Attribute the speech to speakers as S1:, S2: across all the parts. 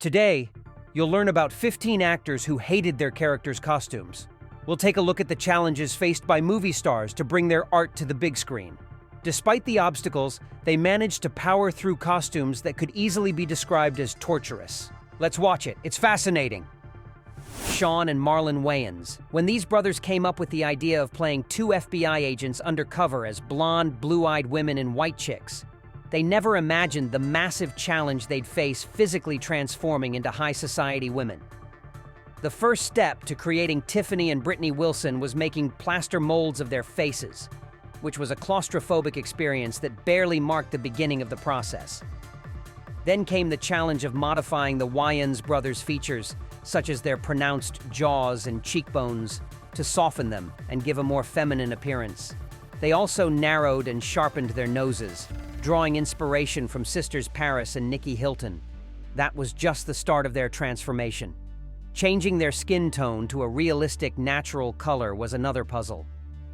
S1: Today, you'll learn about 15 actors who hated their characters' costumes. We'll take a look at the challenges faced by movie stars to bring their art to the big screen. Despite the obstacles, they managed to power through costumes that could easily be described as torturous. Let's watch it. It's fascinating. Sean and Marlon Wayans. When these brothers came up with the idea of playing two FBI agents undercover as blonde, blue-eyed women in white chicks, they never imagined the massive challenge they'd face physically transforming into high society women. The first step to creating Tiffany and Brittany Wilson was making plaster molds of their faces, which was a claustrophobic experience that barely marked the beginning of the process. Then came the challenge of modifying the Wayans brothers' features, such as their pronounced jaws and cheekbones, to soften them and give a more feminine appearance. They also narrowed and sharpened their noses, drawing inspiration from sisters Paris and Nikki Hilton. That was just the start of their transformation. Changing their skin tone to a realistic, natural color was another puzzle.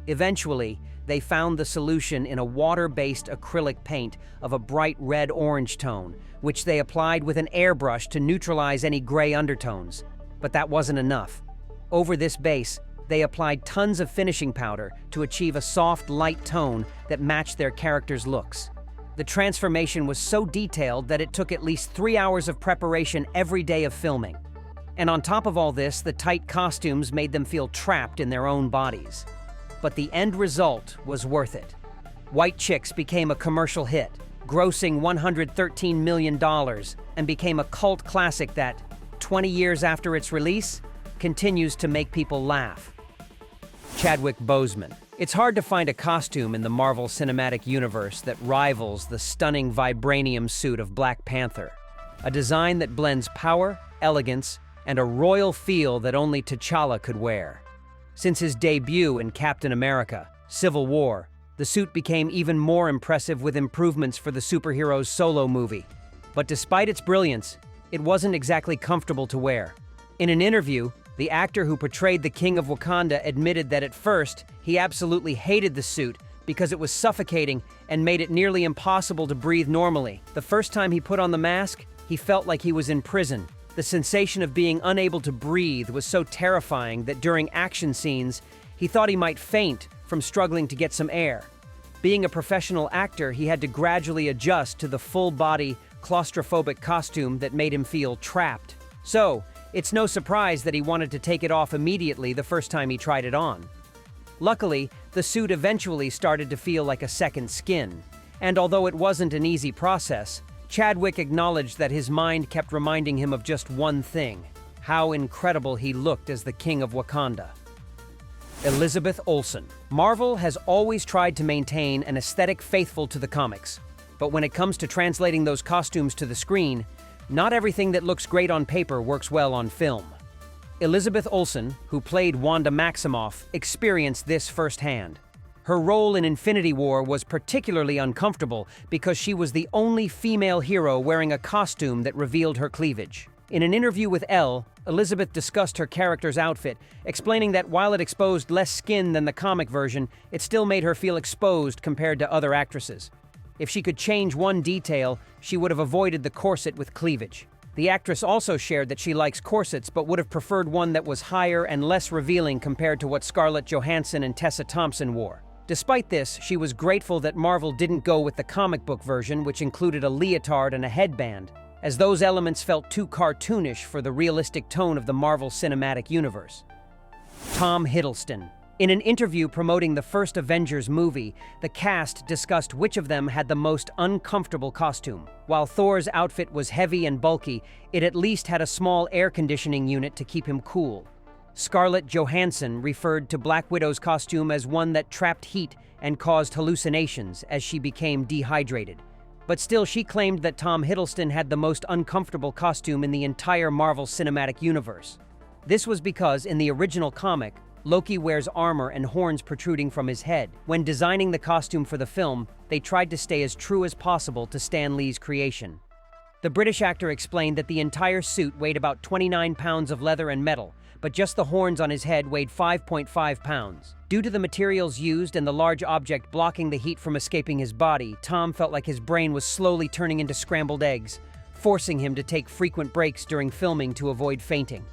S1: Eventually, they found the solution in a water-based acrylic paint of a bright red-orange tone, which they applied with an airbrush to neutralize any gray undertones. But that wasn't enough. Over this base, they applied tons of finishing powder to achieve a soft, light tone that matched their characters' looks. The transformation was so detailed that it took at least 3 hours of preparation every day of filming. And on top of all this, the tight costumes made them feel trapped in their own bodies. But the end result was worth it. White Chicks became a commercial hit, grossing $113 million, and became a cult classic that, 20 years after its release, continues to make people laugh. Chadwick Boseman. It's hard to find a costume in the Marvel Cinematic Universe that rivals the stunning vibranium suit of Black Panther, a design that blends power, elegance, and a royal feel that only T'Challa could wear. Since his debut in Captain America: Civil War, the suit became even more impressive with improvements for the superhero's solo movie. But despite its brilliance, it wasn't exactly comfortable to wear. In an interview, the actor who portrayed the King of Wakanda admitted that at first, he absolutely hated the suit because it was suffocating and made it nearly impossible to breathe normally. The first time he put on the mask, he felt like he was in prison. The sensation of being unable to breathe was so terrifying that during action scenes, he thought he might faint from struggling to get some air. Being a professional actor, he had to gradually adjust to the full-body, claustrophobic costume that made him feel trapped. So, it's no surprise that he wanted to take it off immediately the first time he tried it on. Luckily, the suit eventually started to feel like a second skin, and although it wasn't an easy process, Chadwick acknowledged that his mind kept reminding him of just one thing: how incredible he looked as the King of Wakanda. Elizabeth Olsen. Marvel has always tried to maintain an aesthetic faithful to the comics, but when it comes to translating those costumes to the screen, not everything that looks great on paper works well on film. Elizabeth Olsen, who played Wanda Maximoff, experienced this firsthand. Her role in Infinity War was particularly uncomfortable because she was the only female hero wearing a costume that revealed her cleavage. In an interview with Elle, Elizabeth discussed her character's outfit, explaining that while it exposed less skin than the comic version, it still made her feel exposed compared to other actresses. If she could change one detail, she would have avoided the corset with cleavage. The actress also shared that she likes corsets but would have preferred one that was higher and less revealing compared to what Scarlett Johansson and Tessa Thompson wore. Despite this, she was grateful that Marvel didn't go with the comic book version, which included a leotard and a headband, as those elements felt too cartoonish for the realistic tone of the Marvel Cinematic Universe. Tom Hiddleston. In an interview promoting the first Avengers movie, the cast discussed which of them had the most uncomfortable costume. While Thor's outfit was heavy and bulky, it at least had a small air conditioning unit to keep him cool. Scarlett Johansson referred to Black Widow's costume as one that trapped heat and caused hallucinations as she became dehydrated. But still, she claimed that Tom Hiddleston had the most uncomfortable costume in the entire Marvel Cinematic Universe. This was because, in the original comic, Loki wears armor and horns protruding from his head. When designing the costume for the film, they tried to stay as true as possible to Stan Lee's creation. The British actor explained that the entire suit weighed about 29 pounds of leather and metal, but just the horns on his head weighed 5.5 pounds. Due to the materials used and the large object blocking the heat from escaping his body, Tom felt like his brain was slowly turning into scrambled eggs. forcing him to take frequent breaks during filming to avoid fainting.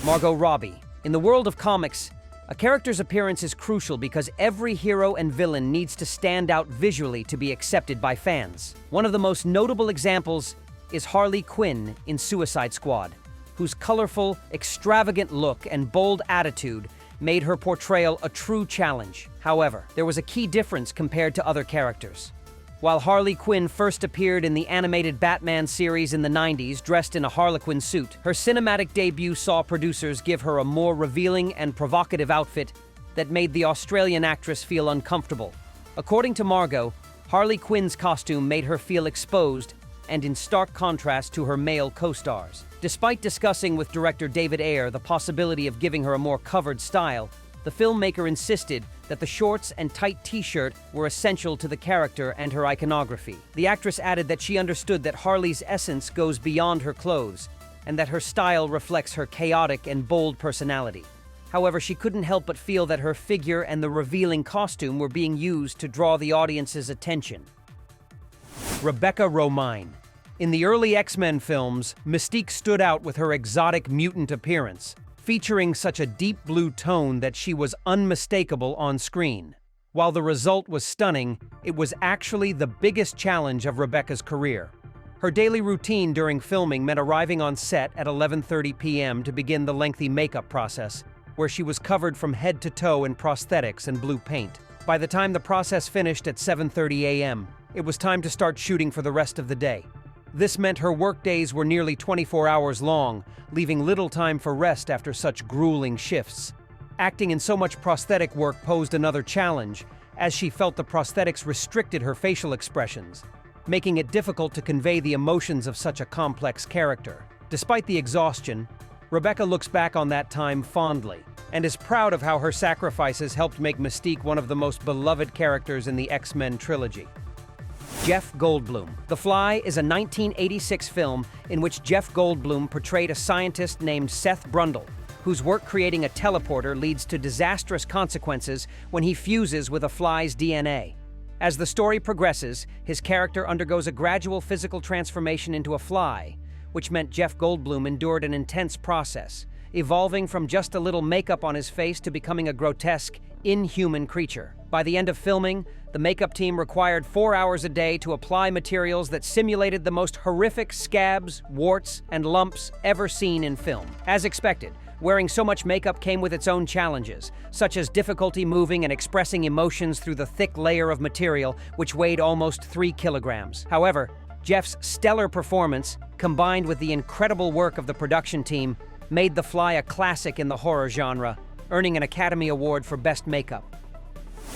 S1: Margot Robbie. In the world of comics, a character's appearance is crucial because every hero and villain needs to stand out visually to be accepted by fans. One of the most notable examples is Harley Quinn in Suicide Squad, whose colorful, extravagant look and bold attitude made her portrayal a true challenge. However, there was a key difference compared to other characters. While Harley Quinn first appeared in the animated Batman series in the 90s dressed in a Harlequin suit, her cinematic debut saw producers give her a more revealing and provocative outfit that made the Australian actress feel uncomfortable. According to Margot, Harley Quinn's costume made her feel exposed and in stark contrast to her male co-stars. Despite discussing with director David Ayer the possibility of giving her a more covered style, the filmmaker insisted that the shorts and tight t-shirt were essential to the character and her iconography. The actress added that she understood that Harley's essence goes beyond her clothes, and that her style reflects her chaotic and bold personality. However, she couldn't help but feel that her figure and the revealing costume were being used to draw the audience's attention. Rebecca Romijn. In the early X-Men films, Mystique stood out with her exotic mutant appearance, featuring such a deep blue tone that she was unmistakable on screen. While the result was stunning, it was actually the biggest challenge of Rebecca's career. Her daily routine during filming meant arriving on set at 11:30 p.m. to begin the lengthy makeup process, where she was covered from head to toe in prosthetics and blue paint. By the time the process finished at 7:30 a.m., it was time to start shooting for the rest of the day. This meant her workdays were nearly 24 hours long, leaving little time for rest after such grueling shifts. Acting in so much prosthetic work posed another challenge, as she felt the prosthetics restricted her facial expressions, making it difficult to convey the emotions of such a complex character. Despite the exhaustion, Rebecca looks back on that time fondly, and is proud of how her sacrifices helped make Mystique one of the most beloved characters in the X-Men trilogy. Jeff Goldblum. The Fly is a 1986 film in which Jeff Goldblum portrayed a scientist named Seth Brundle, whose work creating a teleporter leads to disastrous consequences when he fuses with a fly's DNA. As the story progresses, his character undergoes a gradual physical transformation into a fly, which meant Jeff Goldblum endured an intense process, evolving from just a little makeup on his face to becoming a grotesque, inhuman creature. By the end of filming, the makeup team required 4 hours a day to apply materials that simulated the most horrific scabs, warts, and lumps ever seen in film. As expected, wearing so much makeup came with its own challenges, such as difficulty moving and expressing emotions through the thick layer of material, which weighed almost 3 kilograms. However, Jeff's stellar performance, combined with the incredible work of the production team, made The Fly a classic in the horror genre, earning an Academy Award for Best Makeup.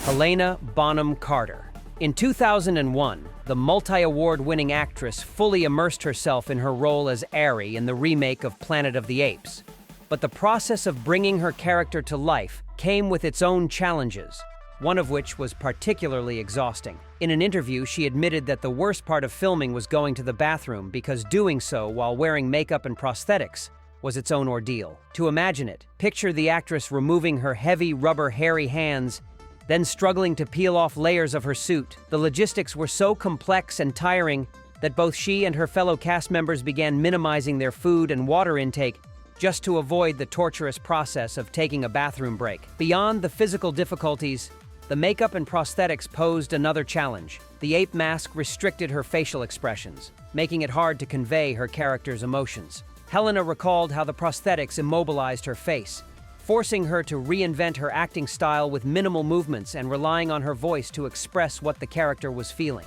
S1: Helena Bonham Carter. In 2001, the multi-award-winning actress fully immersed herself in her role as Aerie in the remake of Planet of the Apes. But the process of bringing her character to life came with its own challenges, one of which was particularly exhausting. In an interview, she admitted that the worst part of filming was going to the bathroom because doing so while wearing makeup and prosthetics was its own ordeal. To imagine it, picture the actress removing her heavy, rubber, hairy hands, then struggling to peel off layers of her suit. The logistics were so complex and tiring that both she and her fellow cast members began minimizing their food and water intake just to avoid the torturous process of taking a bathroom break. Beyond the physical difficulties, the makeup and prosthetics posed another challenge. The ape mask restricted her facial expressions, making it hard to convey her character's emotions. Helena recalled how the prosthetics immobilized her face, forcing her to reinvent her acting style with minimal movements and relying on her voice to express what the character was feeling.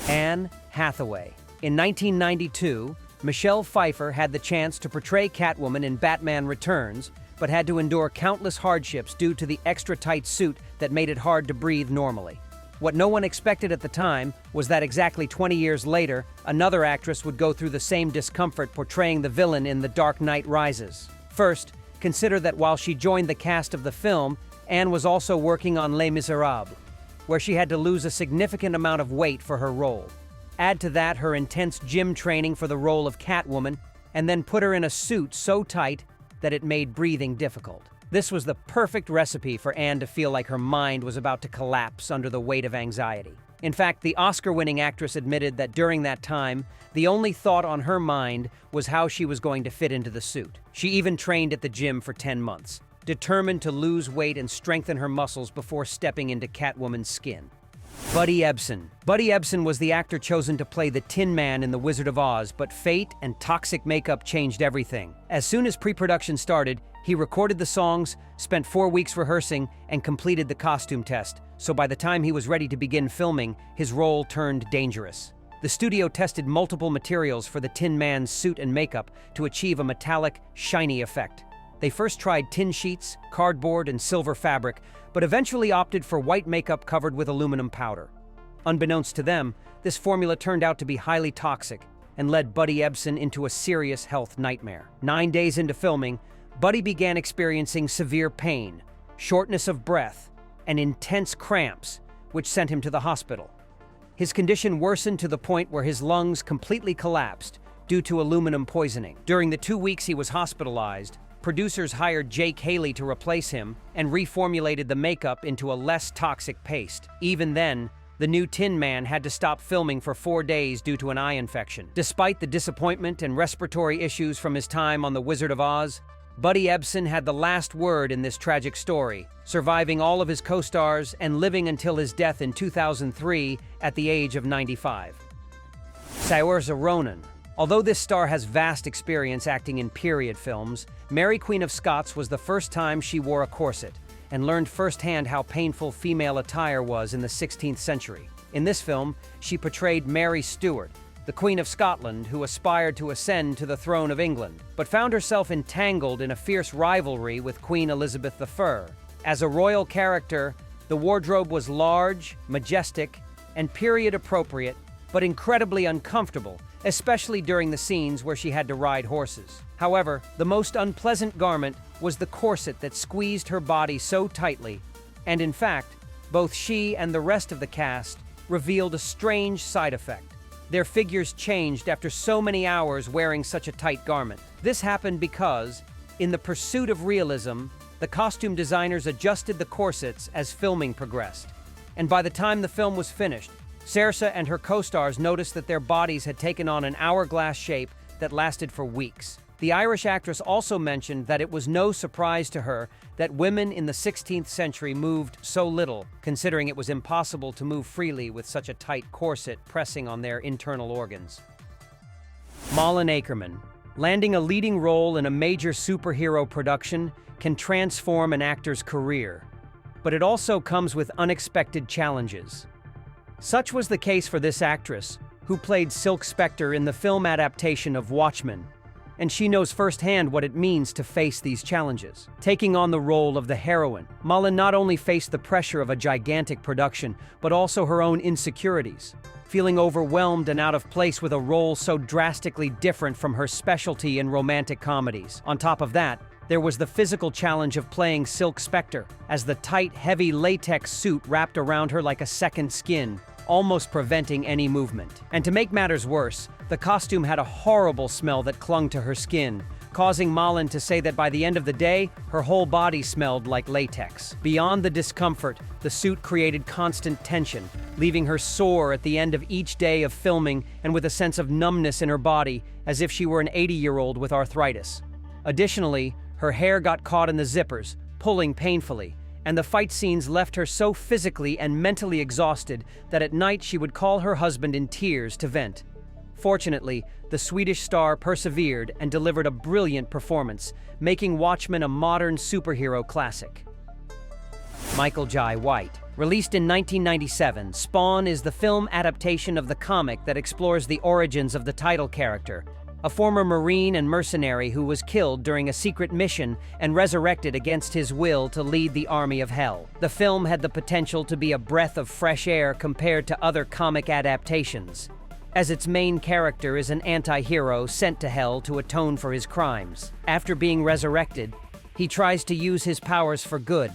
S1: Anne Hathaway. In 1992, Michelle Pfeiffer had the chance to portray Catwoman in Batman Returns, but had to endure countless hardships due to the extra-tight suit that made it hard to breathe normally. What no one expected at the time was that exactly 20 years later, another actress would go through the same discomfort portraying the villain in The Dark Knight Rises. First, consider that while she joined the cast of the film, Anne was also working on Les Miserables, where she had to lose a significant amount of weight for her role. Add to that her intense gym training for the role of Catwoman, and then put her in a suit so tight that it made breathing difficult. This was the perfect recipe for Anne to feel like her mind was about to collapse under the weight of anxiety. In fact, the Oscar-winning actress admitted that during that time, the only thought on her mind was how she was going to fit into the suit. She even trained at the gym for 10 months, determined to lose weight and strengthen her muscles before stepping into Catwoman's skin. Buddy Ebsen. Buddy Ebsen was the actor chosen to play the Tin Man in The Wizard of Oz, but fate and toxic makeup changed everything. As soon as pre-production started, he recorded the songs, spent 4 weeks rehearsing, and completed the costume test, so by the time he was ready to begin filming, his role turned dangerous. The studio tested multiple materials for the Tin Man's suit and makeup to achieve a metallic, shiny effect. They first tried tin sheets, cardboard, and silver fabric, but eventually opted for white makeup covered with aluminum powder. Unbeknownst to them, this formula turned out to be highly toxic and led Buddy Ebsen into a serious health nightmare. 9 days into filming, Buddy began experiencing severe pain, shortness of breath, and intense cramps, which sent him to the hospital. His condition worsened to the point where his lungs completely collapsed due to aluminum poisoning. During the 2 weeks he was hospitalized, producers hired Jake Haley to replace him and reformulated the makeup into a less toxic paste. Even then, the new Tin Man had to stop filming for 4 days due to an eye infection. Despite the disappointment and respiratory issues from his time on The Wizard of Oz, Buddy Ebsen had the last word in this tragic story, surviving all of his co-stars and living until his death in 2003 at the age of 95. Saoirse Ronan. Although this star has vast experience acting in period films, Mary Queen of Scots was the first time she wore a corset, and learned firsthand how painful female attire was in the 16th century. In this film, she portrayed Mary Stuart, the Queen of Scotland who aspired to ascend to the throne of England, but found herself entangled in a fierce rivalry with Queen Elizabeth I. As a royal character, the wardrobe was large, majestic, and period-appropriate, but incredibly uncomfortable, especially during the scenes where she had to ride horses. However, the most unpleasant garment was the corset that squeezed her body so tightly, and in fact, both she and the rest of the cast revealed a strange side effect. Their figures changed after so many hours wearing such a tight garment. This happened because, in the pursuit of realism, the costume designers adjusted the corsets as filming progressed. And by the time the film was finished, Saoirse and her co-stars noticed that their bodies had taken on an hourglass shape that lasted for weeks. The Irish actress also mentioned that it was no surprise to her that women in the 16th century moved so little, considering it was impossible to move freely with such a tight corset pressing on their internal organs. Malin Akerman. Landing a leading role in a major superhero production can transform an actor's career, but it also comes with unexpected challenges. Such was the case for this actress, who played Silk Spectre in the film adaptation of Watchmen, and she knows firsthand what it means to face these challenges. Taking on the role of the heroine, Malin not only faced the pressure of a gigantic production, but also her own insecurities. Feeling overwhelmed and out of place with a role so drastically different from her specialty in romantic comedies. On top of that, there was the physical challenge of playing Silk Spectre, as the tight, heavy latex suit wrapped around her like a second skin, almost preventing any movement. And to make matters worse, the costume had a horrible smell that clung to her skin, causing Malin to say that by the end of the day, her whole body smelled like latex. Beyond the discomfort, the suit created constant tension, leaving her sore at the end of each day of filming and with a sense of numbness in her body, as if she were an 80-year-old with arthritis. Additionally, her hair got caught in the zippers, pulling painfully, and the fight scenes left her so physically and mentally exhausted that at night she would call her husband in tears to vent. Fortunately, the Swedish star persevered and delivered a brilliant performance, making Watchmen a modern superhero classic. Michael Jai White. Released in 1997, Spawn is the film adaptation of the comic that explores the origins of the title character, a former Marine and mercenary who was killed during a secret mission and resurrected against his will to lead the army of Hell. The film had the potential to be a breath of fresh air compared to other comic adaptations, as its main character is an anti-hero sent to Hell to atone for his crimes. After being resurrected, he tries to use his powers for good,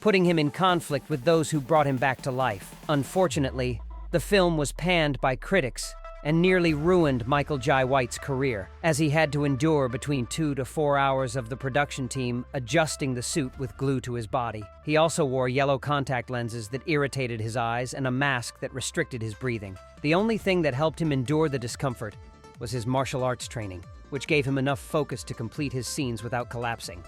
S1: putting him in conflict with those who brought him back to life. Unfortunately, the film was panned by critics and nearly ruined Michael Jai White's career, as he had to endure between 2 to 4 hours of the production team adjusting the suit with glue to his body. He also wore yellow contact lenses that irritated his eyes and a mask that restricted his breathing. The only thing that helped him endure the discomfort was his martial arts training, which gave him enough focus to complete his scenes without collapsing.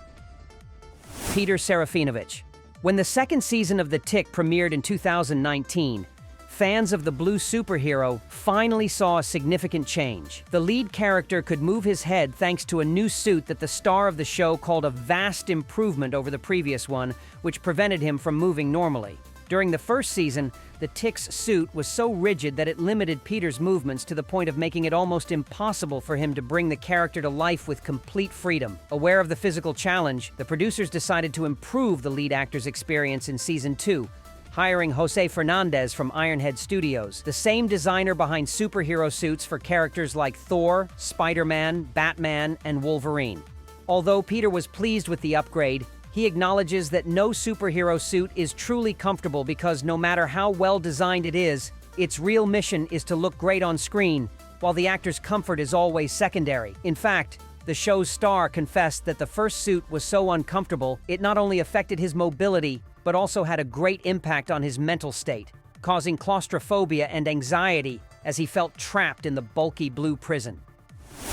S1: Peter Serafinovich. When the second season of The Tick premiered in 2019, fans of the blue superhero finally saw a significant change. The lead character could move his head thanks to a new suit that the star of the show called a vast improvement over the previous one, which prevented him from moving normally. During the first season, the Tick's suit was so rigid that it limited Peter's movements to the point of making it almost impossible for him to bring the character to life with complete freedom. Aware of the physical challenge, the producers decided to improve the lead actor's experience in Season 2, hiring Jose Fernandez from Ironhead Studios, the same designer behind superhero suits for characters like Thor, Spider-Man, Batman, and Wolverine. Although Peter was pleased with the upgrade, he acknowledges that no superhero suit is truly comfortable because no matter how well designed it is, its real mission is to look great on screen, while the actor's comfort is always secondary. In fact, the show's star confessed that the first suit was so uncomfortable, it not only affected his mobility, but also had a great impact on his mental state, causing claustrophobia and anxiety as he felt trapped in the bulky blue prison.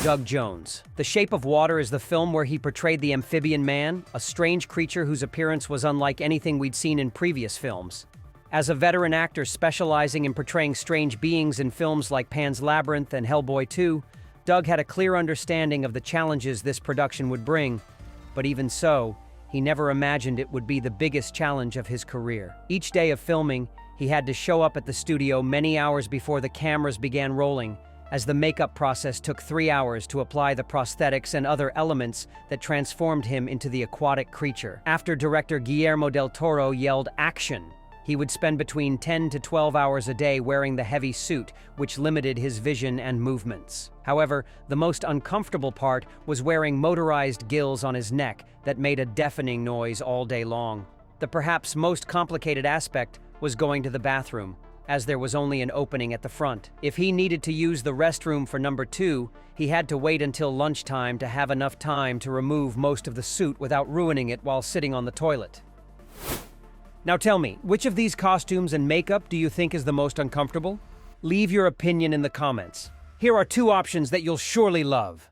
S1: Doug Jones. The Shape of Water is the film where he portrayed the amphibian man, a strange creature whose appearance was unlike anything we'd seen in previous films. As a veteran actor specializing in portraying strange beings in films like Pan's Labyrinth and Hellboy 2, Doug had a clear understanding of the challenges this production would bring, but even so, he never imagined it would be the biggest challenge of his career. Each day of filming, he had to show up at the studio many hours before the cameras began rolling, as the makeup process took 3 hours to apply the prosthetics and other elements that transformed him into the aquatic creature. After director Guillermo del Toro yelled "action," he would spend between 10 to 12 hours a day wearing the heavy suit, which limited his vision and movements. However, the most uncomfortable part was wearing motorized gills on his neck that made a deafening noise all day long. The perhaps most complicated aspect was going to the bathroom, as there was only an opening at the front. If he needed to use the restroom for number 2, he had to wait until lunchtime to have enough time to remove most of the suit without ruining it while sitting on the toilet. Now tell me, which of these costumes and makeup do you think is the most uncomfortable? Leave your opinion in the comments. Here are 2 options that you'll surely love.